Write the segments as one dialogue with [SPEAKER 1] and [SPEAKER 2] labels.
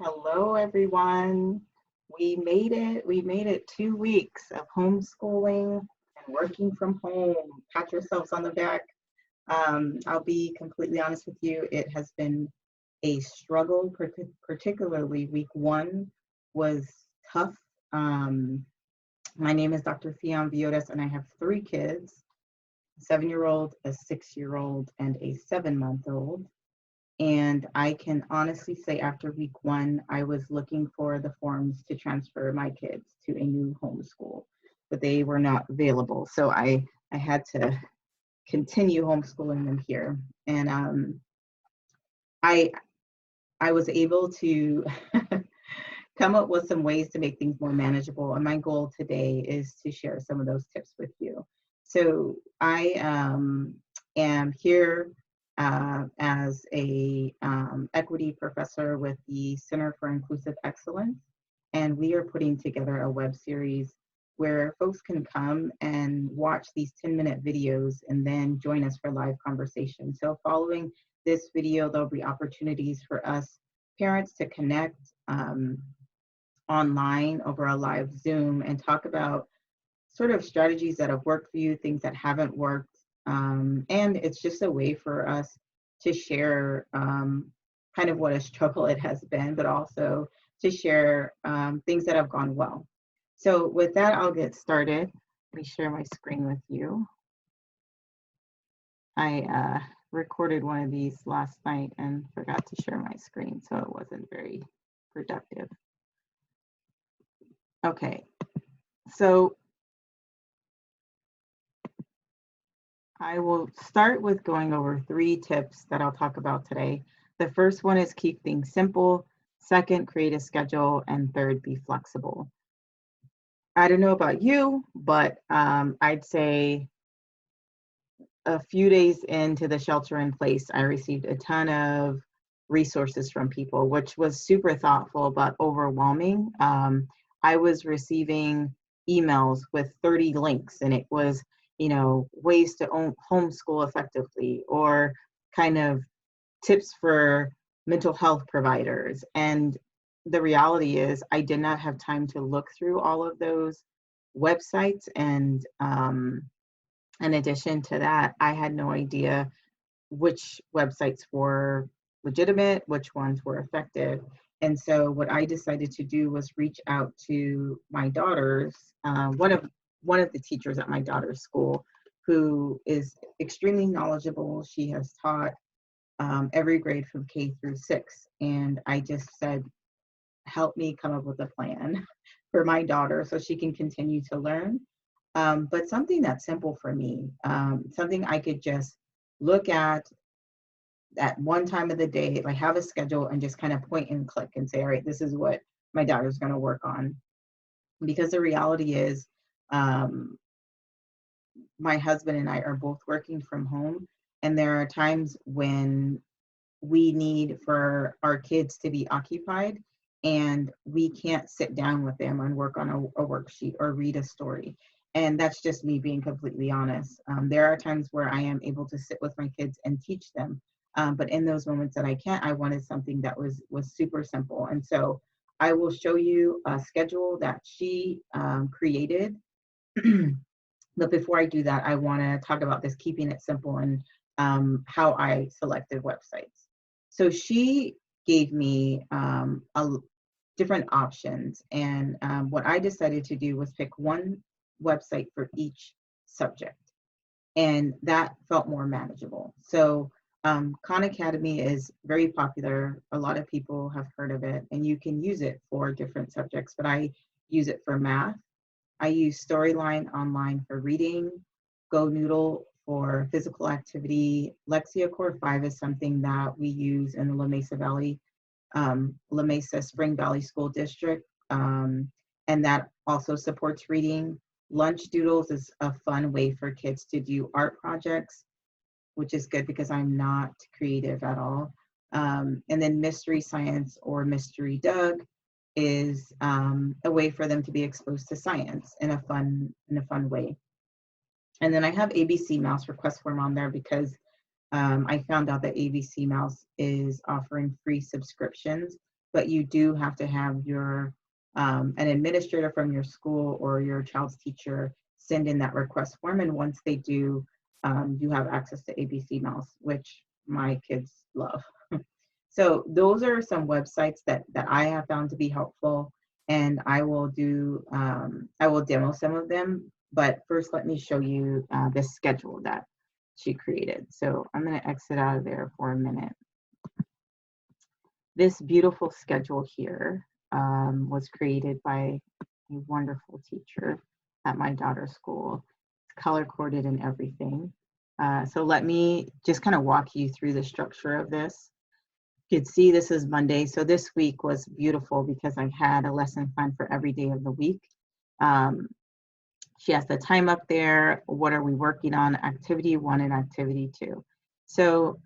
[SPEAKER 1] Hello, everyone. We made it. We made it 2 weeks of homeschooling and working from home. Pat yourselves on the back. I'll be completely honest with you. It has been a struggle, particularly week one was tough. Um, my name is Dr. Fion Viodas, and I have three kids, a 7-year-old, a 6-year-old, and a 7-month-old. And I can honestly say after week one, I was looking for the forms to transfer my kids to a new homeschool, but they were not available. So I had to continue homeschooling them here. And I I was able to come up with some ways to make things more manageable. And my goal today is to share some of those tips with you. So I am here as a equity professor with the Center for Inclusive Excellence, and we are putting together a web series where folks can come and watch these 10-minute videos and then join us for live conversation. So following this video, there'll be opportunities for us parents to connect online over a live Zoom and talk about sort of strategies that have worked for you, things that haven't worked. And it's just a way for us to share kind of what a struggle it has been, but also to share things that have gone well. So with that, I'll get started. Let me share my screen with you. I recorded one of these last night and forgot to share my screen, so it wasn't very productive. Okay, so I will start with going over 3 tips that I'll talk about today. The first one is keep things simple. Second, create a schedule. And third, be flexible. I don't know about you, but I'd say a few days into the shelter in place, I received a ton of resources from people, which was super thoughtful but overwhelming. I was receiving emails with 30 links, and it was, ways to homeschool effectively, or kind of tips for mental health providers. And the reality is, I did not have time to look through all of those websites. And in addition to that, I had no idea which websites were legitimate, which ones were effective. And so what I decided to do was reach out to my daughters, one of the teachers at my daughter's school, who is extremely knowledgeable. She has taught every grade from K through 6. And I just said, help me come up with a plan for my daughter so she can continue to learn. But something that's simple for me, something I could just look at one time of the day, like have a schedule and just kind of point and click and say, all right, this is what my daughter's going to work on. Because the reality is, my husband and I are both working from home, and there are times when we need for our kids to be occupied, and we can't sit down with them and work on a worksheet or read a story. And that's just me being completely honest. There are times where I am able to sit with my kids and teach them. But in those moments that I can't, I wanted something that was super simple. And so I will show you a schedule that she created. But before I do that, I want to talk about this keeping it simple and how I selected websites. So she gave me different options. And what I decided to do was pick one website for each subject. And that felt more manageable. So Khan Academy is very popular. A lot of people have heard of it, and you can use it for different subjects, but I use it for math. I use Storyline Online for reading, Go Noodle for physical activity. Lexia Core 5 is something that we use in the La Mesa Valley, La Mesa Spring Valley School District, and that also supports reading. Lunch Doodles is a fun way for kids to do art projects, which is good because I'm not creative at all. And then Mystery Science or Mystery Doug is a way for them to be exposed to science in a fun way. And then I have ABC Mouse request form on there because I found out that ABC Mouse is offering free subscriptions but you do have to have your an administrator from your school or your child's teacher send in that request form. And once they do, you have access to ABC Mouse, which my kids love. So those are some websites that I have found to be helpful, and I will demo some of them. But first, let me show you this schedule that she created. So I'm going to exit out of there for a minute. This beautiful schedule here was created by a wonderful teacher at my daughter's school. It's color coded and everything. So let me just kind of walk you through the structure of this. You could see this is Monday. So this week was beautiful because I had a lesson plan for every day of the week. She has the time up there. What are we working on? Activity 1 and activity 2. So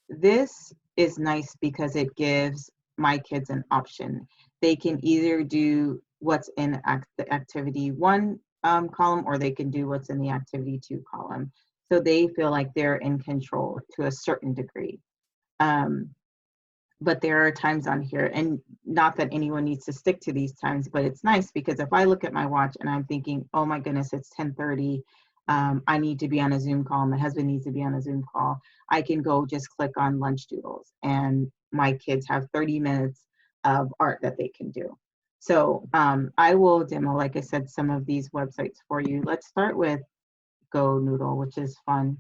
[SPEAKER 1] this is nice because it gives my kids an option. They can either do what's in the activity 1 column, or they can do what's in the activity 2 column. So they feel like they're in control to a certain degree. But there are times on here, and not that anyone needs to stick to these times, but it's nice because if I look at my watch and I'm thinking, oh my goodness, it's 10:30, I need to be on a Zoom call, my husband needs to be on a Zoom call, I can go just click on lunch doodles and my kids have 30 minutes of art that they can do. So I will demo, like I said, some of these websites for you. Let's start with Go Noodle, which is fun.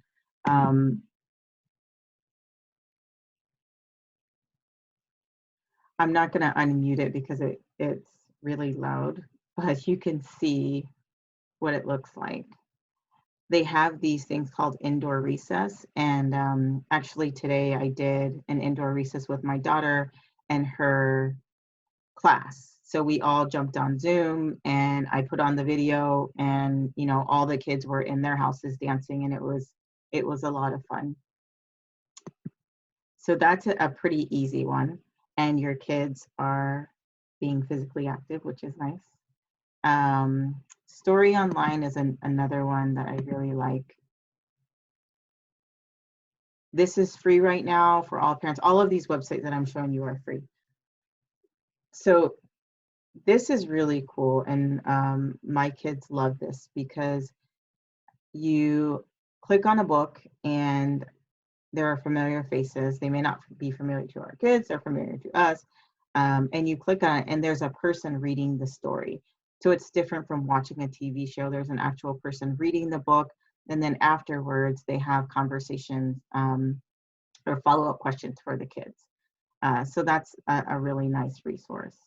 [SPEAKER 1] I'm not going to unmute it because it's really loud, but you can see what it looks like. They have these things called indoor recess. And actually today I did an indoor recess with my daughter and her class. So we all jumped on Zoom and I put on the video, and all the kids were in their houses dancing, and it was a lot of fun. So that's a pretty easy one. And your kids are being physically active, which is nice. Story Online is another one that I really like. This is free right now for all parents. All of these websites that I'm showing you are free. So this is really cool. And my kids love this because you click on a book and there are familiar faces. They may not be familiar to our kids, they're familiar to us. And you click on it and there's a person reading the story. So it's different from watching a TV show. There's an actual person reading the book, and then afterwards they have conversations or follow-up questions for the kids. So that's a really nice resource.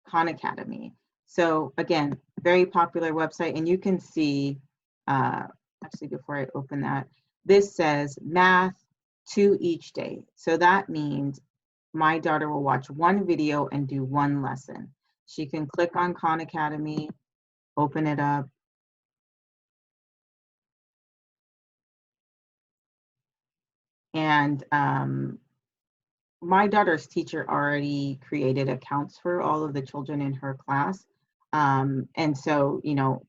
[SPEAKER 1] Khan Academy. So again, very popular website, and you can see, actually before I open that, this says math 2 each day. So that means my daughter will watch one video and do one lesson. She can click on Khan Academy, open it up, and my daughter's teacher already created accounts for all of the children in her class. And so,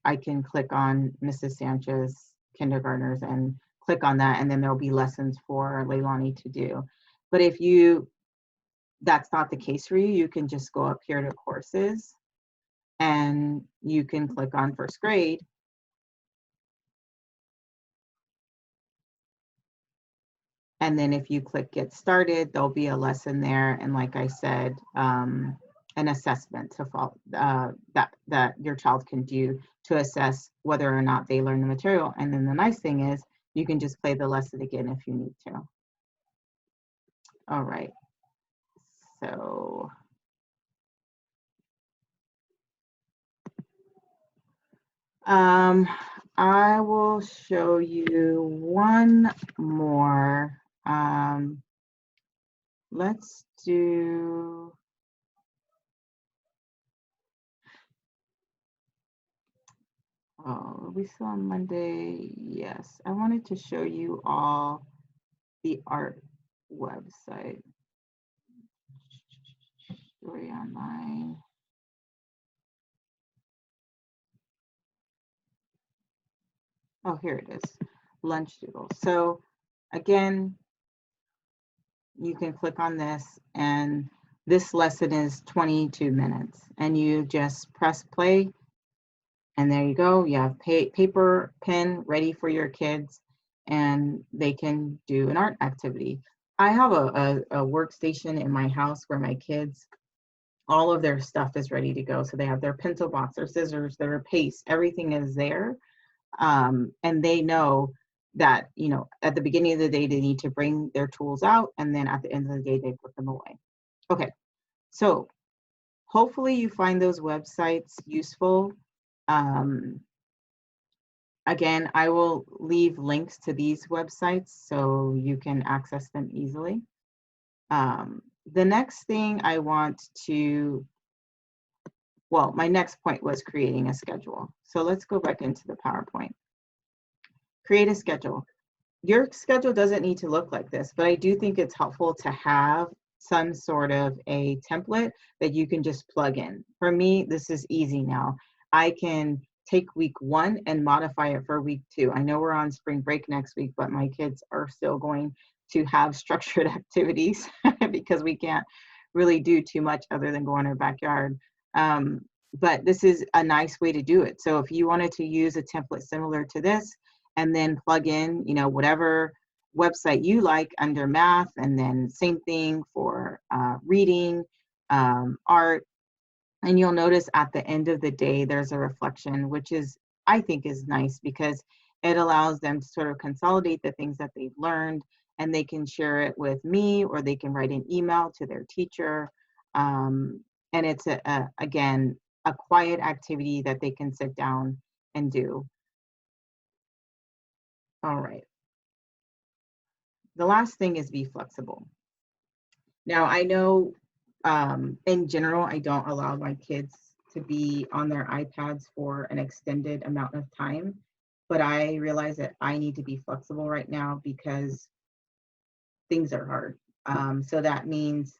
[SPEAKER 1] I can click on Mrs. Sanchez kindergartners and click on that, and then there'll be lessons for Leilani to do. But if that's not the case for you, you can just go up here to courses and you can click on first grade. And then if you click get started, there'll be a lesson there. And like I said, an assessment to follow, that your child can do to assess whether or not they learn the material. And then the nice thing is you can just play the lesson again if you need to. All right. So I will show you one more. Let's do, oh, we saw on Monday. Yes, I wanted to show you all the art website. Story Online. Oh, here it is. Lunch Doodle. So again, you can click on this, and this lesson is 22 minutes, and you just press play, and there you go. You have paper, pen ready for your kids, and they can do an art activity. I have a workstation in my house where my kids, all of their stuff is ready to go. So they have their pencil box, their scissors, their paste, everything is there. And they know that, at the beginning of the day, they need to bring their tools out, and then at the end of the day, they put them away. Okay, so hopefully you find those websites useful. Um, Again, I will leave links to these websites so you can access them easily. The next thing I want to, well, my next point was creating a schedule. So let's go back into the PowerPoint. Create a schedule. Your schedule doesn't need to look like this, but I do think it's helpful to have some sort of a template that you can just plug in. For me, this is easy now. I can take week 1 and modify it for week 2. I know we're on spring break next week, but my kids are still going to have structured activities because we can't really do too much other than go in our backyard. But this is a nice way to do it. So if you wanted to use a template similar to this, and then plug in, whatever website you like under math, and then same thing for reading, art, and you'll notice at the end of the day, there's a reflection, which I think is nice because it allows them to sort of consolidate the things that they've learned, and they can share it with me, or they can write an email to their teacher. And it's, again, a quiet activity that they can sit down and do. All right. The last thing is be flexible. Now, I know in general, I don't allow my kids to be on their iPads for an extended amount of time, but I realize that I need to be flexible right now because things are hard. So that means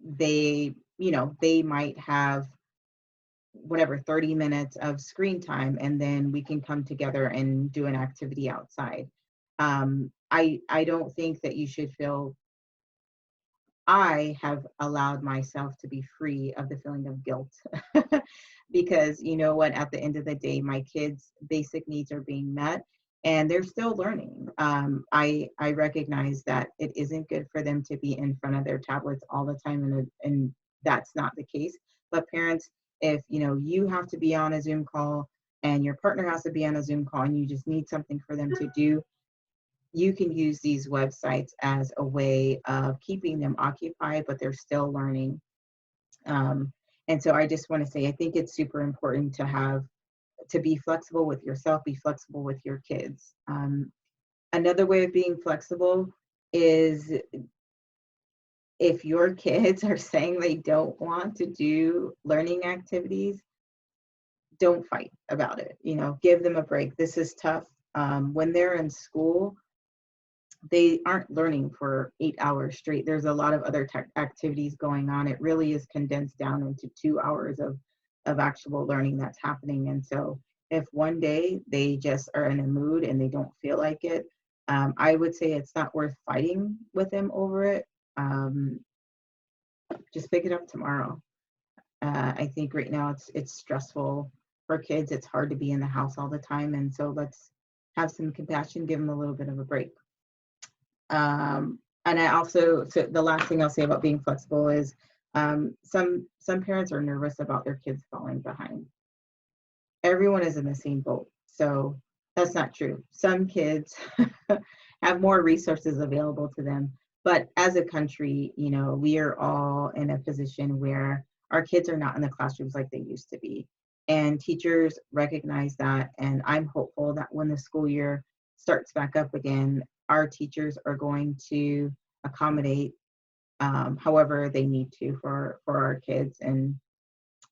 [SPEAKER 1] they might have whatever 30 minutes of screen time, and then we can come together and do an activity outside. I don't think that you should feel, I have allowed myself to be free of the feeling of guilt because you know what, at the end of the day, my kids' basic needs are being met and they're still learning. I recognize that it isn't good for them to be in front of their tablets all the time, and that's not the case. But parents, if you have to be on a Zoom call and your partner has to be on a Zoom call and you just need something for them to do, you can use these websites as a way of keeping them occupied, but they're still learning. And so I just want to say, I think it's super important to be flexible with yourself, be flexible with your kids. Another way of being flexible is if your kids are saying they don't want to do learning activities, don't fight about it. Give them a break. This is tough. When they're in school, they aren't learning for 8 hours straight. There's a lot of other activities going on. It really is condensed down into 2 hours of actual learning that's happening. And so if one day they just are in a mood and they don't feel like it, I would say it's not worth fighting with them over it. Just pick it up tomorrow. I think right now it's stressful for kids. It's hard to be in the house all the time. And so let's have some compassion, give them a little bit of a break. And so the last thing I'll say about being flexible is some parents are nervous about their kids falling behind. Everyone is in the same boat. So that's not true. Some kids have more resources available to them. But as a country, we are all in a position where our kids are not in the classrooms like they used to be. And teachers recognize that. And I'm hopeful that when the school year starts back up again, our teachers are going to accommodate however they need to for our kids and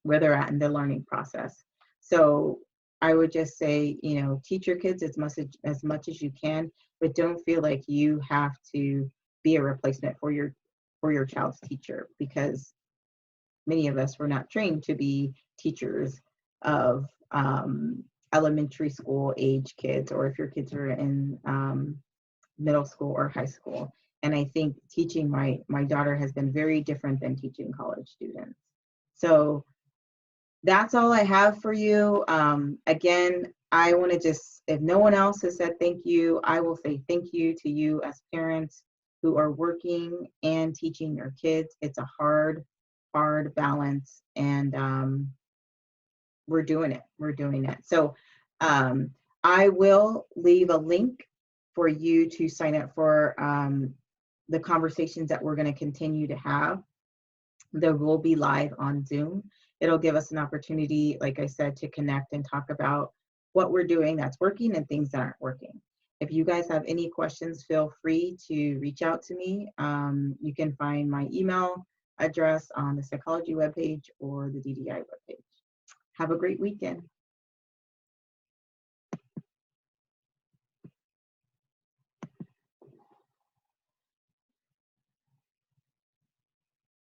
[SPEAKER 1] where they're at in the learning process. So I would just say, teach your kids as much as you can, but don't feel like you have to be a replacement for your child's teacher, because many of us were not trained to be teachers of elementary school age kids, or if your kids are in middle school or high school. And I think teaching my daughter has been very different than teaching college students. So that's all I have for you. Again, I want to just, if no one else has said thank you, I will say thank you to you as parents who are working and teaching your kids. It's a hard, hard balance, and we're doing it. We're doing it. So I will leave a link for you to sign up for the conversations that we're going to continue to have. They will be live on Zoom. It'll give us an opportunity, like I said, to connect and talk about what we're doing that's working and things that aren't working. If you guys have any questions, feel free to reach out to me. You can find my email address on the psychology webpage or the DDI webpage. Have a great weekend.